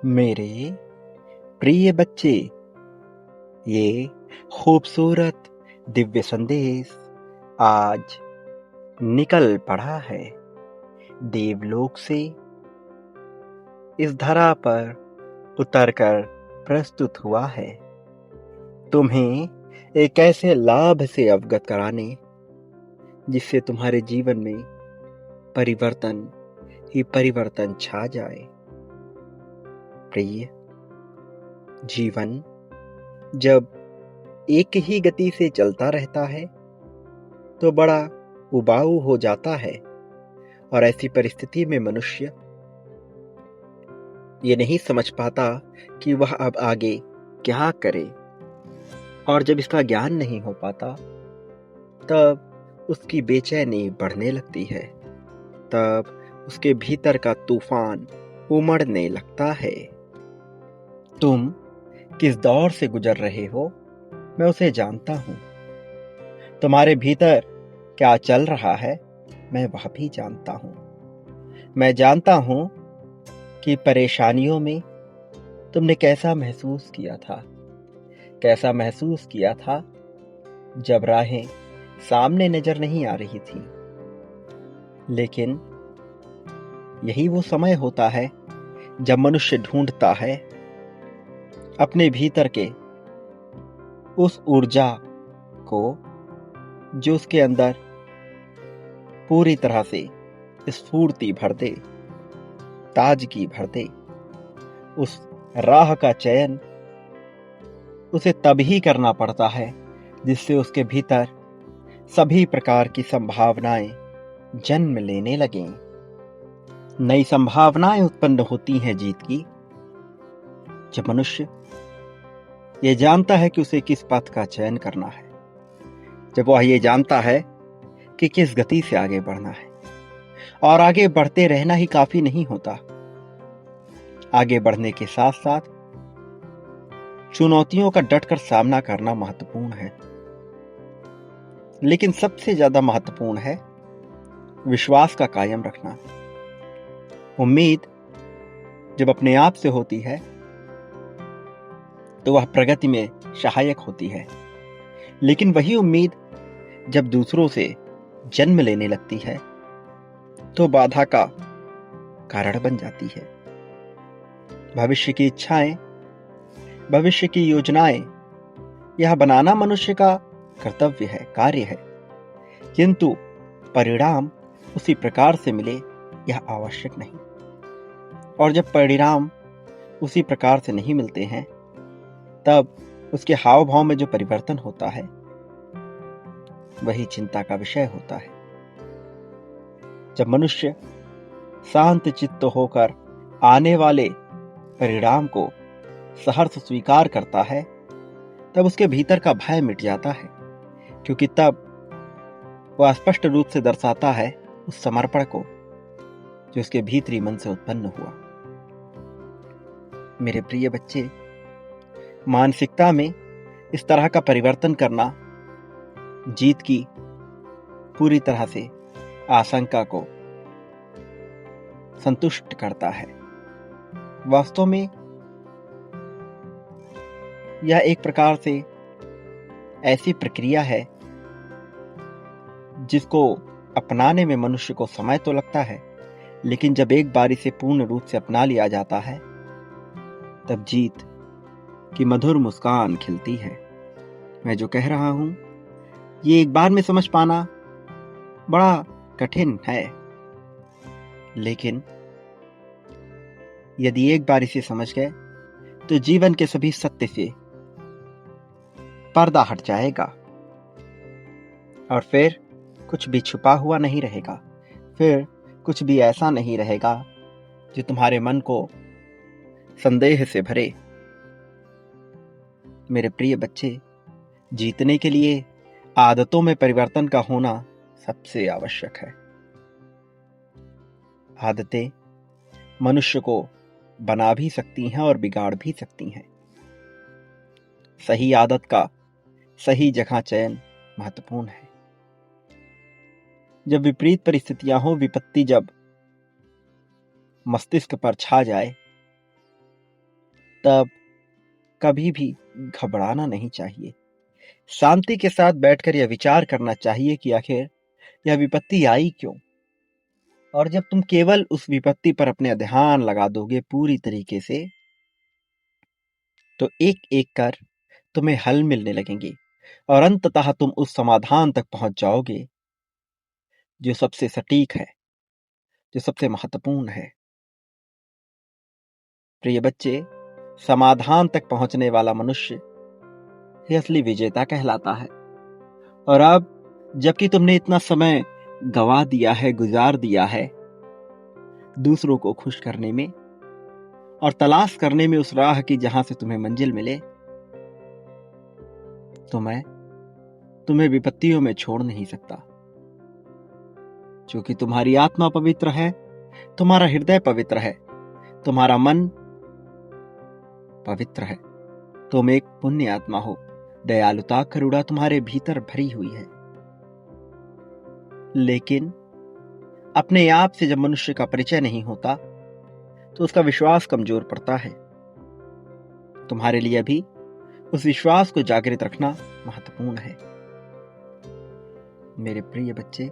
मेरे प्रिय बच्चे, ये खूबसूरत दिव्य संदेश आज निकल पड़ा है देवलोक से इस धरा पर उतरकर प्रस्तुत हुआ है तुम्हें एक ऐसे लाभ से अवगत कराने जिससे तुम्हारे जीवन में परिवर्तन ही परिवर्तन छा जाए। प्रिय, जीवन जब एक ही गति से चलता रहता है तो बड़ा उबाऊ हो जाता है और ऐसी परिस्थिति में मनुष्य ये नहीं समझ पाता कि वह अब आगे क्या करे, और जब इसका ज्ञान नहीं हो पाता तब उसकी बेचैनी बढ़ने लगती है, तब उसके भीतर का तूफान उमड़ने लगता है। तुम किस दौर से गुजर रहे हो मैं उसे जानता हूं, तुम्हारे भीतर क्या चल रहा है मैं वह भी जानता हूं। मैं जानता हूं कि परेशानियों में तुमने कैसा महसूस किया था जब राहें सामने नजर नहीं आ रही थी। लेकिन यही वो समय होता है जब मनुष्य ढूंढता है अपने भीतर के उस ऊर्जा को जो उसके अंदर पूरी तरह से स्फूर्ति भर दे, ताजगी भर दे। उस राह का चयन उसे तभी करना पड़ता है जिससे उसके भीतर सभी प्रकार की संभावनाएं जन्म लेने लगें। नई संभावनाएं उत्पन्न होती हैं जीत की जब मनुष्य ये जानता है कि उसे किस पथ का चयन करना है, जब वह ये जानता है कि किस गति से आगे बढ़ना है। और आगे बढ़ते रहना ही काफी नहीं होता, आगे बढ़ने के साथ साथ चुनौतियों का डटकर सामना करना महत्वपूर्ण है। लेकिन सबसे ज्यादा महत्वपूर्ण है विश्वास का कायम रखना। उम्मीद जब अपने आप से होती है तो वह प्रगति में सहायक होती है, लेकिन वही उम्मीद जब दूसरों से जन्म लेने लगती है तो बाधा का कारण बन जाती है। भविष्य की इच्छाएं, भविष्य की योजनाएं यह बनाना मनुष्य का कर्तव्य है, कार्य है, किंतु परिणाम उसी प्रकार से मिले यह आवश्यक नहीं। और जब परिणाम उसी प्रकार से नहीं मिलते हैं तब उसके हाव भाव में जो परिवर्तन होता है वही चिंता का विषय होता है। जब मनुष्य शांत चित्त होकर आने वाले परिणाम को सहर्ष स्वीकार करता है तब उसके भीतर का भय मिट जाता है, क्योंकि तब वह स्पष्ट रूप से दर्शाता है उस समर्पण को जो उसके भीतरी मन से उत्पन्न हुआ। मेरे प्रिय बच्चे, मानसिकता में इस तरह का परिवर्तन करना जीत की पूरी तरह से आशंका को संतुष्ट करता है। वास्तव में यह एक प्रकार से ऐसी प्रक्रिया है जिसको अपनाने में मनुष्य को समय तो लगता है, लेकिन जब एक बार इसे पूर्ण रूप से अपना लिया जाता है तब जीत की मधुर मुस्कान खिलती है। मैं जो कह रहा हूं ये एक बार में समझ पाना बड़ा कठिन है, लेकिन यदि एक बार इसे समझ गए तो जीवन के सभी सत्य से पर्दा हट जाएगा और फिर कुछ भी छुपा हुआ नहीं रहेगा, फिर कुछ भी ऐसा नहीं रहेगा जो तुम्हारे मन को संदेह से भरे। मेरे प्रिय बच्चे, जीतने के लिए आदतों में परिवर्तन का होना सबसे आवश्यक है। आदतें मनुष्य को बना भी सकती हैं और बिगाड़ भी सकती हैं। सही आदत का सही जगह चयन महत्वपूर्ण है। जब विपरीत परिस्थितियां हो, विपत्ति जब मस्तिष्क पर छा जाए तब कभी भी घबराना नहीं चाहिए। शांति के साथ बैठकर यह विचार करना चाहिए कि आखिर यह विपत्ति आई क्यों। और जब तुम केवल उस विपत्ति पर अपने ध्यान लगा दोगे पूरी तरीके से, तो एक एक कर तुम्हें हल मिलने लगेंगे और अंततः तुम उस समाधान तक पहुंच जाओगे जो सबसे सटीक है, जो सबसे महत्वपूर्ण है। प्रिय बच्चे, समाधान तक पहुंचने वाला मनुष्य ही असली विजेता कहलाता है। और अब जबकि तुमने इतना समय गवा दिया है, गुजार दिया है दूसरों को खुश करने में और तलाश करने में उस राह की जहां से तुम्हें मंजिल मिले, तो मैं तुम्हें विपत्तियों में छोड़ नहीं सकता। क्योंकि तुम्हारी आत्मा पवित्र है, तुम्हारा हृदय पवित्र है, तुम्हारा मन पवित्र है। तुम एक पुण्य आत्मा हो, दयालुता करुणा तुम्हारे भीतर भरी हुई है। लेकिन अपने आप से जब मनुष्य का परिचय नहीं होता तो उसका विश्वास कमजोर पड़ता है। तुम्हारे लिए भी उस विश्वास को जागृत रखना महत्वपूर्ण है। मेरे प्रिय बच्चे,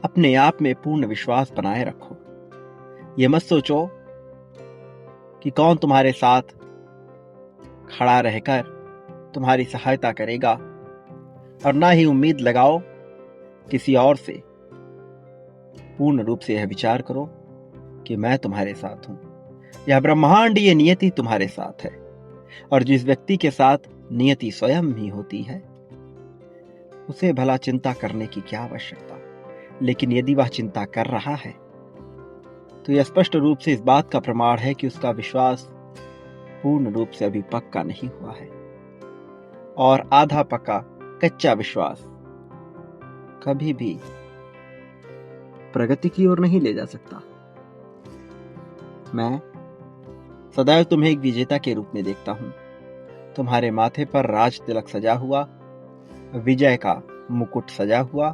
अपने आप में पूर्ण विश्वास बनाए रखो। ये मत सोचो कि कौन तुम्हारे साथ खड़ा रहकर तुम्हारी सहायता करेगा, और ना ही उम्मीद लगाओ किसी और से। पूर्ण रूप से यह विचार करो कि मैं तुम्हारे साथ हूं। यह ब्रह्मांड, ये नियति तुम्हारे साथ है। और जिस व्यक्ति के साथ नियति स्वयं ही होती है, उसे भला चिंता करने की क्या आवश्यकता। लेकिन यदि वह चिंता कर रहा है तो यह स्पष्ट रूप से इस बात का प्रमाण है कि उसका विश्वास पूर्ण रूप से अभी पक्का नहीं हुआ है। और आधा पक्का कच्चा विश्वास कभी भी प्रगति की ओर नहीं ले जा सकता। मैं सदैव तुम्हें एक विजेता के रूप में देखता हूं। तुम्हारे माथे पर राज तिलक सजा हुआ, विजय का मुकुट सजा हुआ,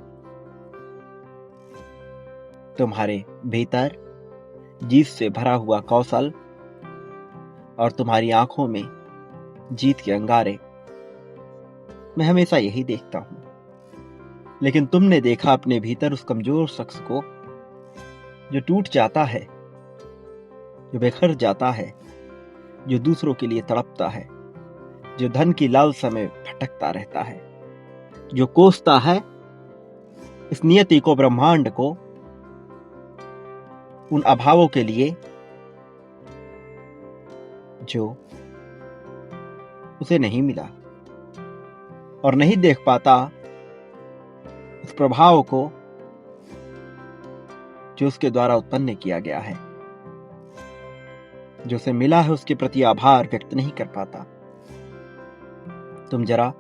तुम्हारे भीतर जीत से भरा हुआ कौशल और तुम्हारी आंखों में जीत के अंगारे। मैं हमेशा यही देखता हूं। लेकिन तुमने देखा अपने भीतर उस कमजोर शख्स को जो टूट जाता है, जो बिखर जाता है, जो दूसरों के लिए तड़पता है, जो धन की लालसा में भटकता रहता है, जो कोसता है इस नियति को, ब्रह्मांड को, उन अभावों के लिए जो उसे नहीं मिला, और नहीं देख पाता उस प्रभाव को जो उसके द्वारा उत्पन्न किया गया है। जो उसे मिला है उसके प्रति आभार व्यक्त नहीं कर पाता। तुम जरा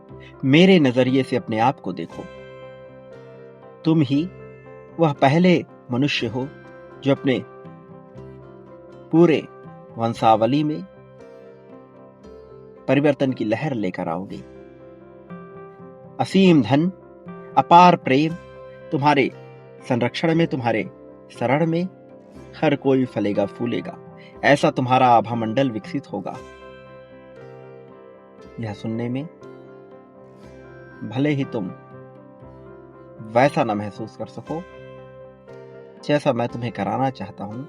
मेरे नजरिए से अपने आप को देखो। तुम ही वह पहले मनुष्य हो जो अपने पूरे वंशावली में परिवर्तन की लहर लेकर आओगे। असीम धन, अपार प्रेम तुम्हारे संरक्षण में, तुम्हारे शरण में हर कोई फलेगा फूलेगा, ऐसा तुम्हारा आभा मंडल विकसित होगा। यह सुनने में भले ही तुम वैसा न महसूस कर सको जैसा मैं तुम्हें कराना चाहता हूं,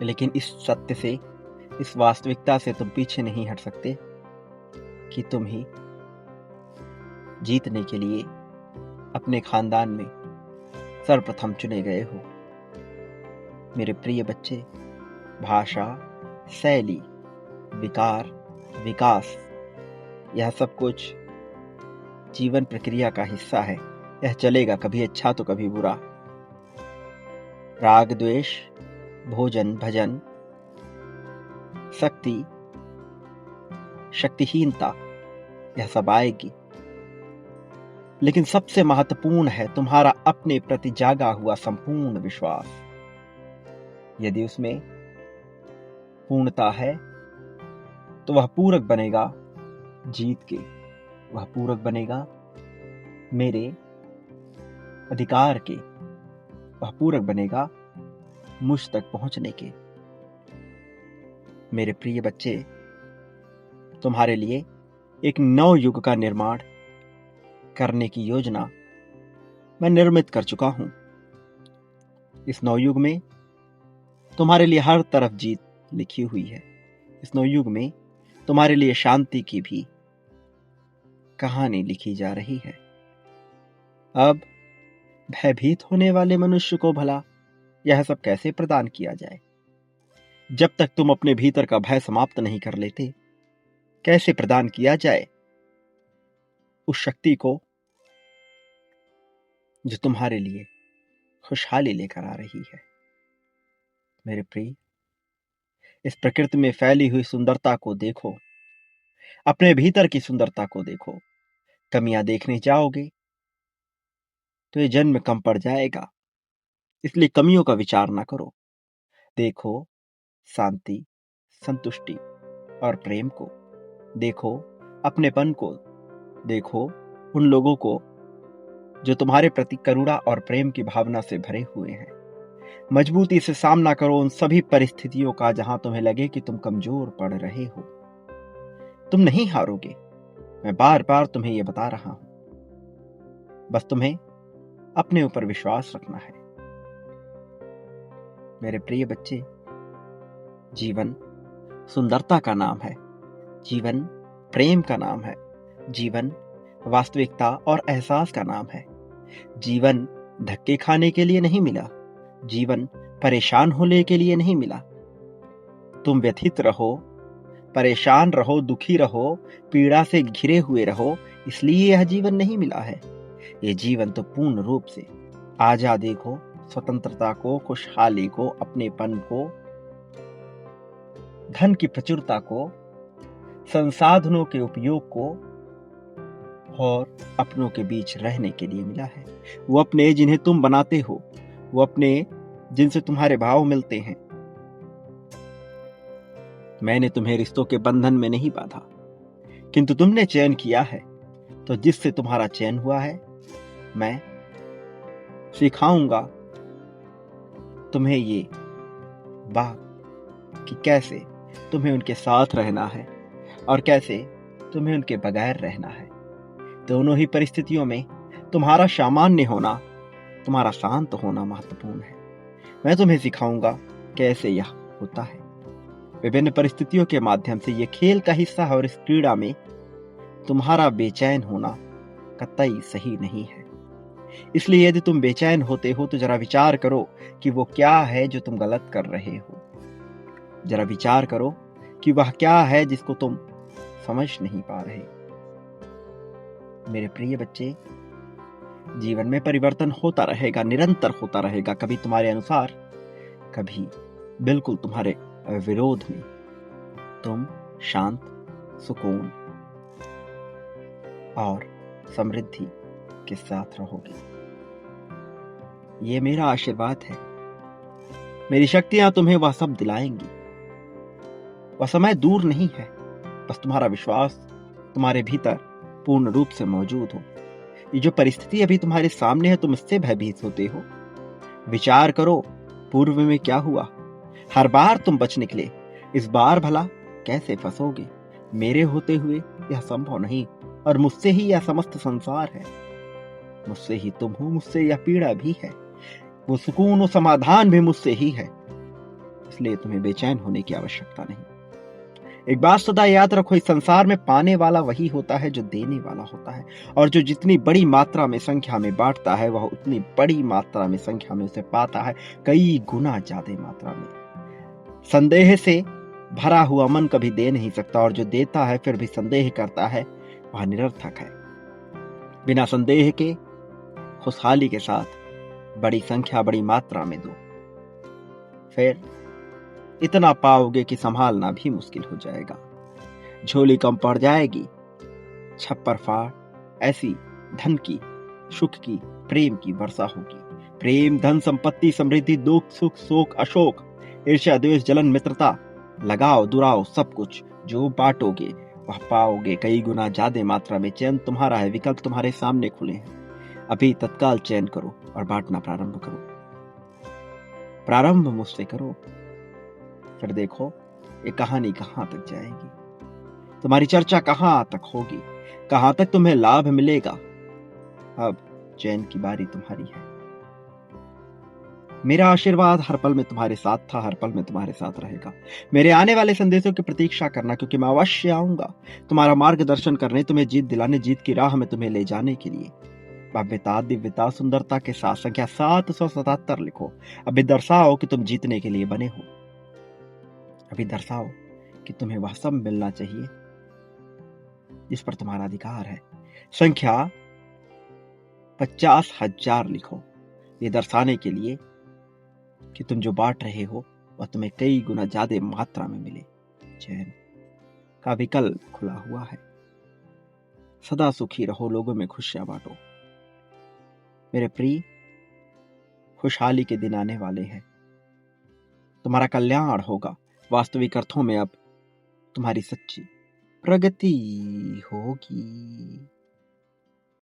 लेकिन इस सत्य से, इस वास्तविकता से तुम पीछे नहीं हट सकते कि तुम ही जीतने के लिए अपने खानदान में सर्वप्रथम चुने गए हो। मेरे प्रिय बच्चे, भाषा, शैली, विकार, विकास, यह सब कुछ जीवन प्रक्रिया का हिस्सा है। यह चलेगा, कभी अच्छा तो कभी बुरा। राग द्वेष, भोजन भजन, शक्ति, शक्तिहीनता, यह सब आएगी। लेकिन सबसे महत्वपूर्ण है तुम्हारा अपने प्रति जागा हुआ संपूर्ण विश्वास। यदि उसमें पूर्णता है तो वह पूरक बनेगा जीत के, वह पूरक बनेगा मेरे अधिकार के, वह पूरक बनेगा मुझ तक पहुंचने के। मेरे प्रिय बच्चे, तुम्हारे लिए एक नव युग का निर्माण करने की योजना मैं निर्मित कर चुका हूं। इस नवयुग में तुम्हारे लिए हर तरफ जीत लिखी हुई है। इस नवयुग में तुम्हारे लिए शांति की भी कहानी लिखी जा रही है। अब भयभीत होने वाले मनुष्य को भला यह सब कैसे प्रदान किया जाए? जब तक तुम अपने भीतर का भय समाप्त नहीं कर लेते, कैसे प्रदान किया जाए उस शक्ति को जो तुम्हारे लिए खुशहाली लेकर आ रही है? मेरे प्रिय, इस प्रकृति में फैली हुई सुंदरता को देखो, अपने भीतर की सुंदरता को देखो। कमियां देखने जाओगे तो ये जन्म कम पड़ जाएगा, इसलिए कमियों का विचार ना करो। देखो शांति, संतुष्टि और प्रेम को, देखो अपनेपन को, देखो उन लोगों को जो तुम्हारे प्रति करुणा और प्रेम की भावना से भरे हुए हैं। मजबूती से सामना करो उन सभी परिस्थितियों का जहां तुम्हें लगे कि तुम कमजोर पड़ रहे हो। तुम नहीं हारोगे, मैं बार बार तुम्हें यह बता रहा हूं। बस तुम्हें अपने ऊपर विश्वास रखना है। मेरे प्रिय बच्चे, जीवन सुंदरता का नाम है, जीवन प्रेम का नाम है, जीवन वास्तविकता और एहसास का नाम है। जीवन धक्के खाने के लिए नहीं मिला, जीवन परेशान होने के लिए नहीं मिला। तुम व्यथित रहो, परेशान रहो, दुखी रहो, पीड़ा से घिरे हुए रहो, इसलिए यह जीवन नहीं मिला है। यह जीवन तो पूर्ण रूप से आजादी को, स्वतंत्रता को, खुशहाली को, अपनेपन को, धन की प्रचुरता को, संसाधनों के उपयोग को और अपनों के बीच रहने के लिए मिला है। वो अपने जिन्हें तुम बनाते हो, वो अपने जिनसे तुम्हारे भाव मिलते हैं। मैंने तुम्हें रिश्तों के बंधन में नहीं बांधा, किंतु तुमने चयन किया है, तो जिससे तुम्हारा चयन हुआ है, मैं सिखाऊंगा तुम्हें ये बात कि कैसे तुम्हें उनके साथ रहना है और कैसे तुम्हें उनके बगैर रहना है। दोनों ही परिस्थितियों में तुम्हारा सामान्य होना, तुम्हारा शांत होना महत्वपूर्ण है। मैं तुम्हें सिखाऊंगा कैसे यह होता है। विभिन्न परिस्थितियों के माध्यम से यह खेल का हिस्सा है और इस क्रीड़ा में तुम्हारा बेचैन होना कतई सही नहीं है। इसलिए यदि तुम बेचैन होते हो तो जरा विचार करो कि वो क्या है जो तुम गलत कर रहे हो। जरा विचार करो कि वह क्या है जिसको तुम समझ नहीं पा रहे। मेरे प्रिय बच्चे, जीवन में परिवर्तन होता रहेगा, निरंतर होता रहेगा, कभी तुम्हारे अनुसार, कभी बिल्कुल तुम्हारे विरोध में। तुम शांत, सुकून और समृद्धि के साथ रहोगे। ये मेरा आशीर्वाद है। मेरी शक्तियां तुम्हें वह सब दिलाएंगी। वह समय दूर नहीं है, बस तुम्हारा विश्वास तुम्हारे भीतर पूर्ण रूप से मौजूद हो। ये जो परिस्थिति अभी तुम्हारे सामने है, तुम इससे भयभीत होते हो। विचार करो पूर्व में क्या हुआ। हर बार तुम बच निकले, इस बार भला कैसे फंसोगे? मेरे होते हुए यह संभव नहीं, और मुझसे ही यह समस्त संसार है। मुझसे ही तुम हो, मुझसे यह पीड़ा भी है, वो सुकून और समाधान भी मुझसे ही है। इसलिए तुम्हें बेचैन होने की आवश्यकता नहीं। एक बात सदा याद रखो, इस संसार में पाने वाला वही होता है जो देने वाला होता है, और जो जितनी बड़ी मात्रा में संख्या में बांटता है, वह उतनी बड़ी मात्रा में संख्या में उसे पाता है, कई गुना ज्यादा मात्रा में। संदेह से भरा हुआ मन कभी दे नहीं सकता, और जो देता है फिर भी संदेह करता है, वह निरर्थक है। बिना संदेह के खुशहाली के साथ बड़ी संख्या, बड़ी मात्रा में दो, फिर इतना पाओगे कि संभालना भी मुश्किल हो जाएगा। झोली कम पड़ जाएगी, छप्पर फाड़ ऐसी धन की, सुख की, प्रेम की वर्षा होगी। प्रेम, धन, संपत्ति, समृद्धि, दुख, सुख, शोक, अशोक, ईर्ष्या, द्वेष, जलन, मित्रता, लगाव, दुराव, सब कुछ जो बांटोगे वह पाओगे कई गुना ज्यादा मात्रा में। चयन तुम्हारा है, विकल्प तुम्हारे सामने खुले हैं। अभी तत्काल चयन करो और बांटना प्रारंभ करो। प्रारंभ मुझसे करो, फिर देखो ये कहानी कहाँ तक जाएगी? तुम्हारी चर्चा कहाँ तक होगी? कहाँ तक तुम्हें लाभ मिलेगा? अब चैन की बारी तुम्हारी है। मेरा आशीर्वाद हर पल में तुम्हारे साथ था, हर पल में तुम्हारे साथ रहेगा। मेरे आने वाले संदेशों की प्रतीक्षा करना, क्योंकि मैं अवश्य आऊंगा तुम्हारा मार्गदर्शन करने, तुम्हें जीत दिलाने, जीत की राह में तुम्हें ले जाने के लिए। भव्यता, दिव्यता, सुंदरता के साथ संख्या 777 लिखो। अभी दर्शाओ कि तुम जीतने के लिए बने हो। अभी दर्शाओ कि तुम्हें वह सब मिलना चाहिए जिस पर तुम्हारा अधिकार है। संख्या 50,000 लिखो, ये दर्शाने के लिए कि तुम जो बांट रहे हो वह तुम्हें कई गुना ज्यादा मात्रा में मिले। चैन का विकल्प खुला हुआ है। सदा सुखी रहो, लोगों में खुशियां बांटो। मेरे प्रिय, खुशहाली के दिन आने वाले हैं। तुम्हारा कल्याण होगा। वास्तविक अर्थों में अब तुम्हारी सच्ची प्रगति होगी।